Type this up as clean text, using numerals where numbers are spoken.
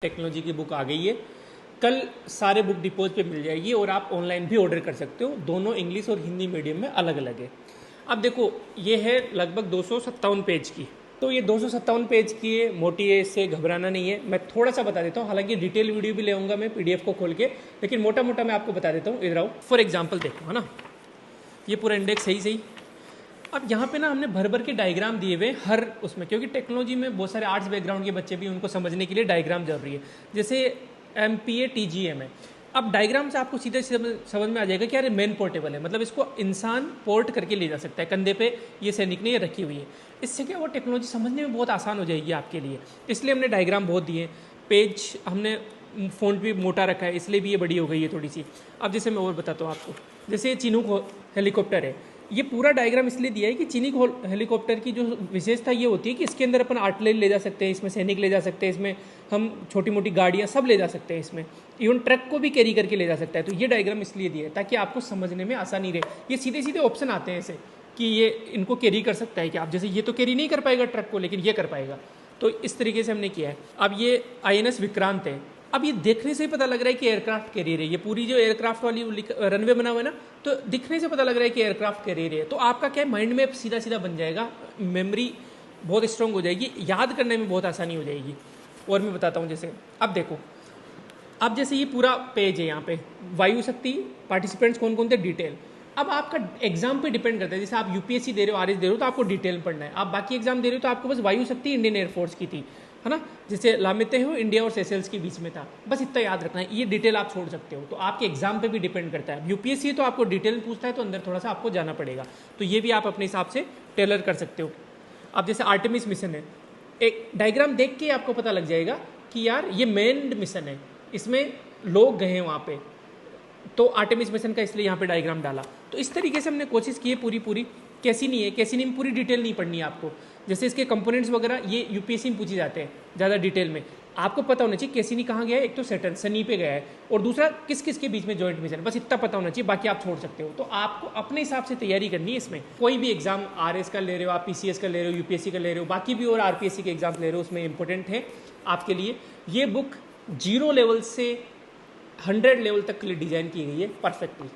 Technology की book आ गई है। कल सारे बुक डिपोज पे मिल जाएगी और आप ऑनलाइन भी ऑर्डर कर सकते हो। दोनों इंग्लिश और हिंदी मीडियम में अलग अलग है। अब देखो, ये है लगभग 257 पेज की। तो ये 257 पेज की है, मोटी है, इससे घबराना नहीं है। मैं थोड़ा सा बता देता हूँ, हालांकि डिटेल वीडियो भी ले आऊँगा मैं पीडीएफ को खोल के, लेकिन मोटा मोटा मैं आपको बता देता हूँ। इधर आओ, फॉर एग्जाम्पल देखो, है ना, ये पूरा इंडेक्स सही सही। अब यहाँ पे ना हमने भर भर के डायग्राम दिए हुए हर उसमें, क्योंकि टेक्नोलॉजी में बहुत सारे आर्ट्स बैकग्राउंड के बच्चे भी, उनको समझने के लिए डायग्राम जरूरी है। जैसे MPA TGM है। अब डायग्राम से आपको सीधे समझ में आ जाएगा कि यार मेन पोर्टेबल है, मतलब इसको इंसान पोर्ट करके ले जा सकता है। कंधे पे ये सैनिक ने ये रखी हुई है। इससे क्या वो टेक्नोलॉजी समझने में बहुत आसान हो जाएगी आपके लिए। इसलिए हमने डायग्राम बहुत दिए। पेज हमने फ़ॉन्ट भी मोटा रखा है, इसलिए भी ये बड़ी हो गई है थोड़ी सी। अब जैसे मैं और बताता हूँ आपको, जैसे चिनूक हेलीकॉप्टर है। ये पूरा डायग्राम इसलिए दिया है कि चिनूक हेलीकॉप्टर की जो विशेषता ये होती है कि इसके अंदर अपन आर्टिलरी ले जा सकते हैं, इसमें सैनिक ले जा सकते हैं, इसमें हम छोटी मोटी गाड़ियाँ सब ले जा सकते हैं, इसमें इवन ट्रक को भी कैरी करके ले जा सकता है। तो ये डायग्राम इसलिए दिया है ताकि आपको समझने में आसानी रहे। ये सीधे सीधे ऑप्शन आते हैं ऐसे कि ये इनको कैरी कर सकता है, कि आप जैसे ये तो कैरी नहीं कर पाएगा ट्रक को, लेकिन ये कर पाएगा। तो इस तरीके से हमने किया है। अब ये INS विक्रांत है। अब ये देखने से ही पता लग रहा है कि एयरक्राफ्ट कैरियर है। ये पूरी जो एयरक्राफ्ट वाली रनवे बना हुआ है ना, तो दिखने से पता लग रहा है कि एयरक्राफ्ट कैरियर है। तो आपका क्या माइंड में सीधा सीधा बन जाएगा, मेमोरी बहुत स्ट्रांग हो जाएगी, याद करने में बहुत आसानी हो जाएगी। और मैं बताता हूँ, जैसे अब देखो, अब जैसे ये पूरा पेज है, यहाँ पे वायु शक्ति, पार्टिसिपेंट्स कौन कौन थे, डिटेल। अब आपका एग्जाम पे डिपेंड करता है। जैसे आप UPSC दे रहे हो, RS दे रहे हो, तो आपको डिटेल पढ़ना है। आप बाकी एग्जाम दे रहे हो तो आपको बस वायु शक्ति इंडियन एयरफोर्स की थी, है ना, जैसे लामिते हो इंडिया और सेशल्स के बीच में था, बस इतना याद रखना है। ये डिटेल आप छोड़ सकते हो, तो आपके एग्जाम पे भी डिपेंड करता है। UPSC तो आपको डिटेल पूछता है, तो अंदर थोड़ा सा आपको जाना पड़ेगा। तो ये भी आप अपने हिसाब से टेलर कर सकते हो। अब जैसे आर्टेमिस मिशन है, एक डायग्राम देख के आपको पता लग जाएगा कि यार ये मेन्ड मिशन है, इसमें लोग गए हैं वहाँ पे, तो आर्टेमिस मिशन का इसलिए यहाँ पे डायग्राम डाला। तो इस तरीके से हमने कोशिश की है पूरी। कैसीनी है, कैसीनी में पूरी डिटेल नहीं पढ़नी है आपको। जैसे इसके कंपोनेंट्स वगैरह ये UPSC में पूछे जाते हैं ज़्यादा डिटेल में। आपको पता होना चाहिए कैसीनी कहाँ गया है, एक तो सैटर्न शनि पे गया है, और दूसरा किस किस के बीच में जॉइंट मिशन, बस इतना पता होना चाहिए, बाकी आप छोड़ सकते हो। तो आपको अपने हिसाब से तैयारी करनी है। इसमें कोई भी एग्जाम RS का ले रहे हो, आप PCS का ले रहे हो, UPSC का ले रहे हो, बाकी भी और RPSC के एग्जाम ले रहे हो, उसमें इंपॉर्टेंट है आपके लिए। ये बुक 0 लेवल से 100 लेवल तक के लिए डिज़ाइन की गई है परफेक्टली।